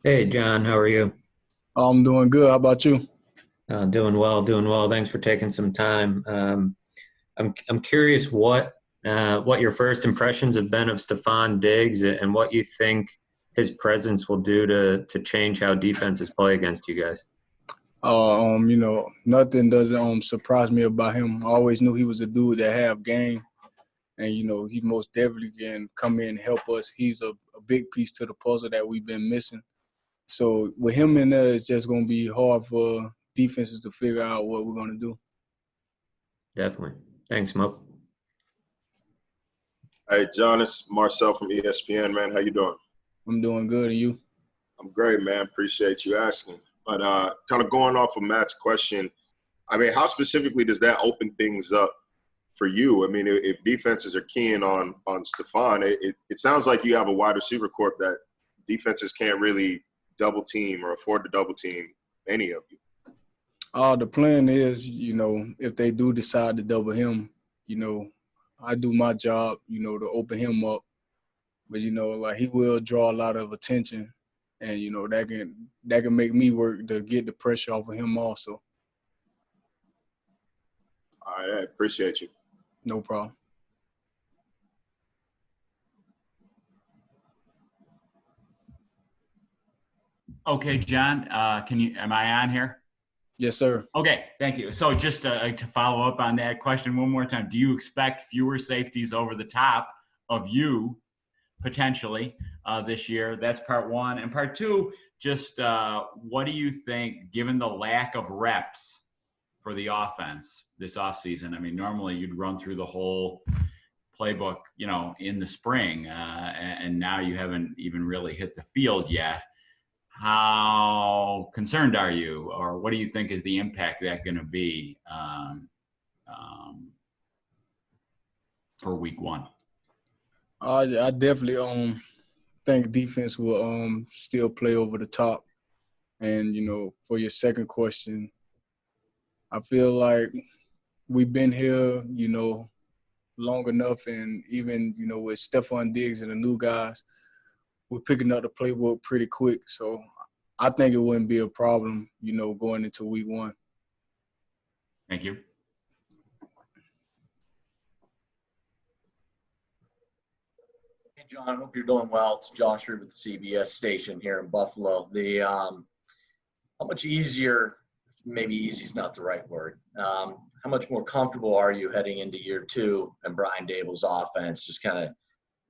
Hey John, how are you? I'm doing good. How about you? Doing well, doing well. Thanks for taking some time. I'm curious what your first impressions have been of Stefon Diggs and what you think his presence will do to change how defenses play against you guys. Nothing doesn't surprise me about him. I always knew he was a dude that have game, and he most definitely can come in and help us. He's a big piece to the puzzle that we've been missing. So with him in there, it's just gonna be hard for defenses to figure out what we're gonna do. Definitely. Thanks, Mo. Hey, John, it's Marcel from ESPN, man. How you doing? I'm doing good, and you? I'm great, man. Appreciate you asking. But kind of going off of Matt's question, I mean, how specifically does that open things up for you? I mean, if defenses are keying on Stefan, it sounds like you have a wide receiver corp that defenses can't really double team or afford to double team any of you. The plan is, if they do decide to double him, you know, I do my job, to open him up. But like he will draw a lot of attention, and that can make me work to get the pressure off of him also. All right, I appreciate you. No problem. Okay, John, am I on here? Yes, sir. Okay, thank you. So just to follow up on that question one more time, do you expect fewer safeties over the top of you potentially this year? That's part one. And part two, just what do you think, given the lack of reps for the offense this offseason? I mean, normally you'd run through the whole playbook, in the spring, and now you haven't even really hit the field yet. How concerned are you, or what do you think is the impact that going to be for week one? I definitely think defense will still play over the top. And for your second question, I feel like we've been here, long enough, and even with Stefon Diggs and the new guys, we're picking up the playbook pretty quick. So I think it wouldn't be a problem, going into week one. Thank you. Hey, John, hope you're doing well. It's Josh here with the CBS station here in Buffalo. How much easier, maybe easy is not the right word, how much more comfortable are you heading into year two and Brian Daboll's offense, just kind of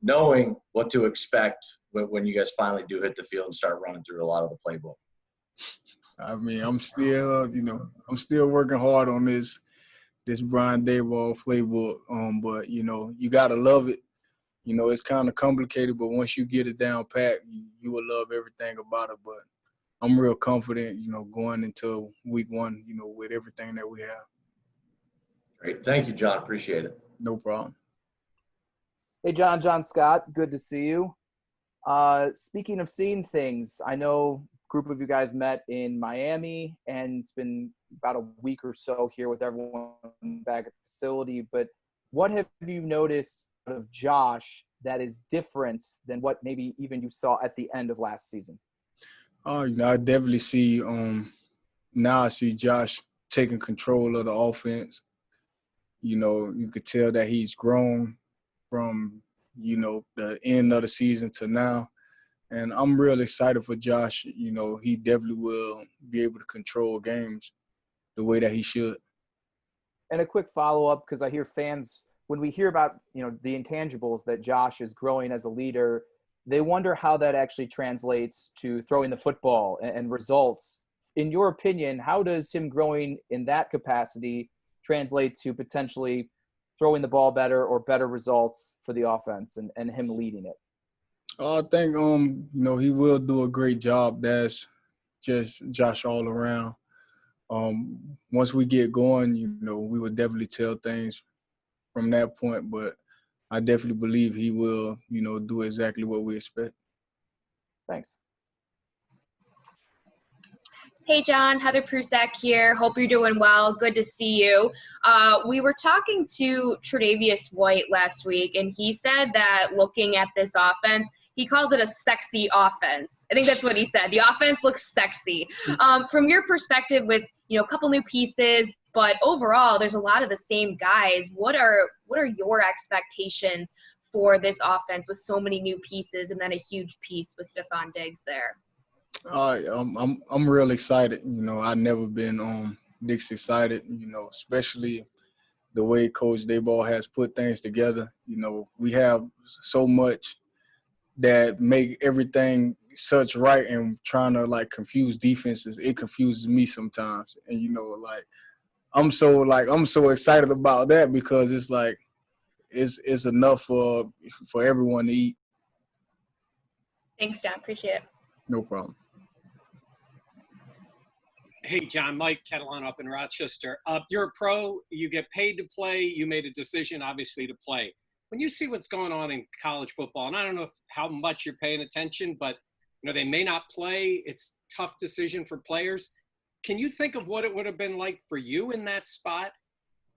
knowing what to expect when you guys finally do hit the field and start running through a lot of the playbook? I mean, I'm still working hard on this Brian Daboll playbook. But you gotta love it. It's kind of complicated, but once you get it down pat, you will love everything about it. But I'm real confident, going into week one, with everything that we have. Great. Thank you, John. Appreciate it. No problem. Hey, John Scott, good to see you. Speaking of seeing things, I know a group of you guys met in Miami, and it's been about a week or so here with everyone back at the facility. But what have you noticed out of Josh that is different than what maybe even you saw at the end of last season? I definitely see now I see Josh taking control of the offense. You could tell that he's grown from, the end of the season to now. And I'm really excited for Josh. He definitely will be able to control games the way that he should. And a quick follow-up, because I hear fans, when we hear about, the intangibles that Josh is growing as a leader, they wonder how that actually translates to throwing the football and results. In your opinion, how does him growing in that capacity translate to potentially throwing the ball better or better results for the offense and him leading it? I think he will do a great job. That's just Josh all around. Once we get going, we will definitely tell things from that point, but I definitely believe he will, do exactly what we expect. Thanks. Hey, John, Heather Prusak here. Hope you're doing well. Good to see you. We were talking to Tre'Davious White last week, and he said that looking at this offense, He called it a sexy offense. I think that's what he said. The offense looks sexy. From your perspective, with a couple new pieces, but overall there's a lot of the same guys. What are your expectations for this offense with so many new pieces and then a huge piece with Stefon Diggs there? I'm real excited. I've never been this excited. Especially the way Coach Daboll has put things together. We have so much that make everything such right, and trying to confuse defenses, it confuses me sometimes. And I'm so excited about that, because it's enough for everyone to eat. Thanks, John. Appreciate it. No problem. Hey, John, Mike Catalano up in Rochester. You're a pro. You get paid to play. You made a decision, obviously, to play. When you see what's going on in college football, and I don't know how much you're paying attention, but they may not play. It's a tough decision for players. Can you think of what it would have been like for you in that spot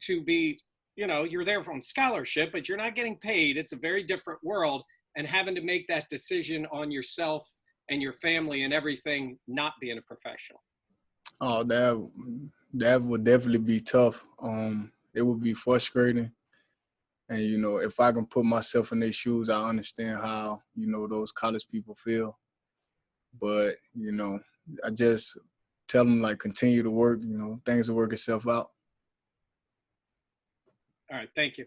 to be, you're there on scholarship, but you're not getting paid. It's a very different world, and having to make that decision on yourself and your family and everything, not being a professional? Oh, that would definitely be tough. It would be frustrating. And, if I can put myself in their shoes, I understand how, those college people feel. But, I just tell them, continue to work, things will work itself out. All right, thank you.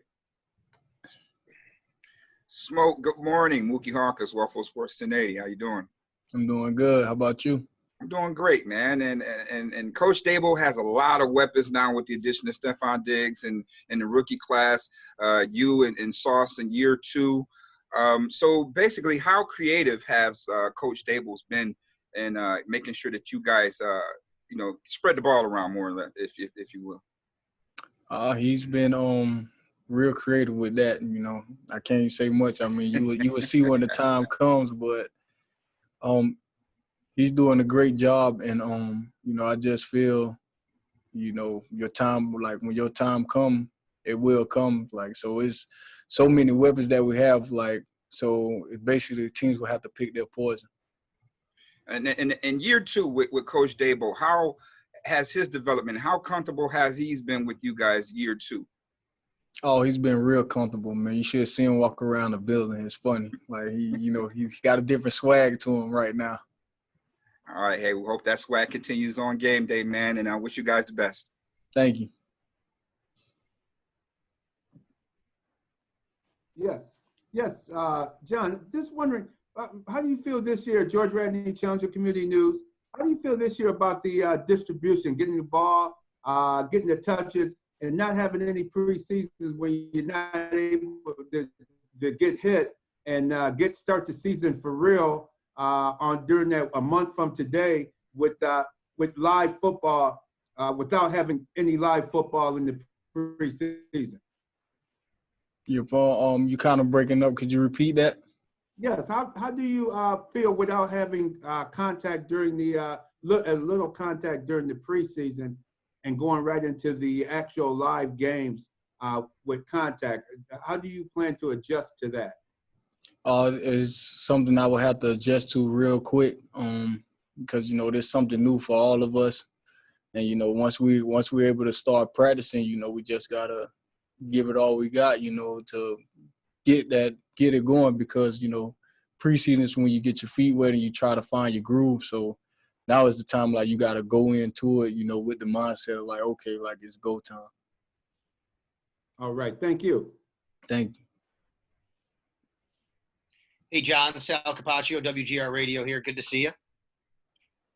Smoke, good morning. Mookie Hawkins, Waffle Sports 1080. How you doing? I'm doing good. How about you? I'm doing great, man. And Coach Daboll has a lot of weapons now with the addition of Stefon Diggs and the rookie class, you and Sauce in year 2. So basically, how creative has Coach Daboll's been in making sure that you guys, spread the ball around more or less, if you will? He's been real creative with that. I can't say much. I mean, you will see when the time comes, but he's doing a great job. And I just feel, your time, when your time come, it will come. So it's so many weapons that we have. So basically, the teams will have to pick their poison. And in year 2 with Coach Daboll, how has his development, how comfortable has he been with you guys year 2? Oh, he's been real comfortable, man. You should see him walk around the building. It's funny. He's got a different swag to him right now. All right. Hey, we hope that swag continues on game day, man. And I wish you guys the best. Thank you. Yes. John, just wondering, how do you feel this year, George Radney Challenger Community News, how do you feel this year about the distribution, getting the ball, getting the touches, and not having any preseasons when you're not able to get hit and start the season for real during a month from today with live football, without having any live football in the preseason? Your phone, you kind of breaking up. Could you repeat that? Yes. How do you feel without having contact during the little contact during the preseason and going right into the actual live games with contact? How do you plan to adjust to that? It's something I will have to adjust to real quick, because there's something new for all of us, and once we're able to start practicing, we just gotta give it all we got, to get it going, because preseason is when you get your feet wet and you try to find your groove. So now is the time you gotta go into it, with the mindset of okay, it's go time. All right, thank you. Thank you. Hey, John, Sal Capaccio, WGR Radio here. Good to see you.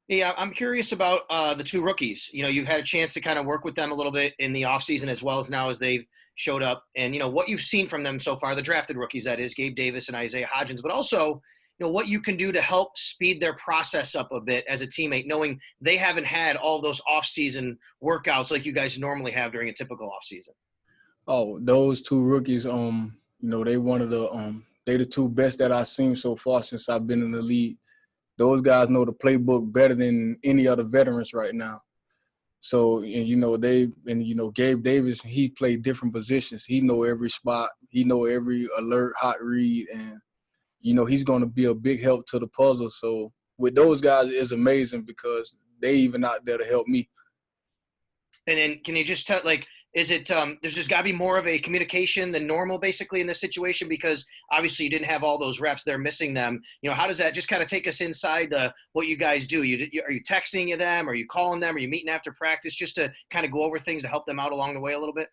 Hey, I'm curious about the 2 rookies. You've had a chance to kind of work with them a little bit in the offseason as well as now as they've showed up. And, what you've seen from them so far, the drafted rookies, that is, Gabe Davis and Isaiah Hodgins, but also, what you can do to help speed their process up a bit as a teammate, knowing they haven't had all those off-season workouts like you guys normally have during a typical off-season. Oh, those 2 rookies, they one of the they the 2 best that I've seen so far since I've been in the league. Those guys know the playbook better than any other veterans right now. So, and Gabe Davis, he played different positions. He know every spot. He know every alert, hot read, and he's going to be a big help to the puzzle. So with those guys, it's amazing because they even out there to help me. And then can you just tell, like, is it there's just got to be more of a communication than normal basically in this situation, because obviously you didn't have all those reps, they're missing them. How does that just kind of take us inside what you guys do? Are you texting them? Are you calling them? Are you meeting after practice just to kind of go over things to help them out along the way a little bit?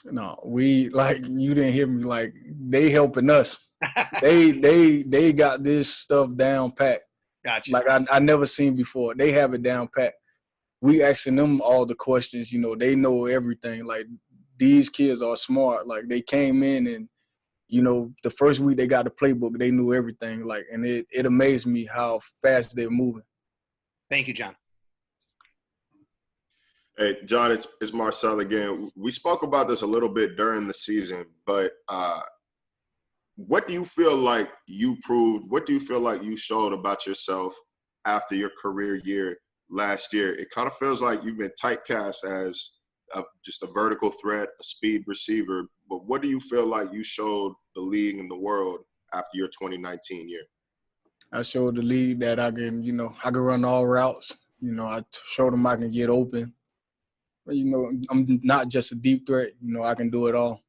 No, you didn't hear me, like they helping us. they got this stuff down pat. Gotcha. Like I never seen before. They have it down pat. We asking them all the questions, they know everything. Like these kids are smart. Like they came in and, the first week they got the playbook, they knew everything. Like, and it amazed me how fast they're moving. Thank you, John. Hey, John, it's Marcel again. We spoke about this a little bit during the season, but what do you feel like you proved? What do you feel like you showed about yourself after your career year last year? It kind of feels like you've been typecast as just a vertical threat, a speed receiver. But what do you feel like you showed the league and the world after your 2019 year? I showed the league that I can, I can run all routes. I showed them I can get open. But, I'm not just a deep threat. I can do it all.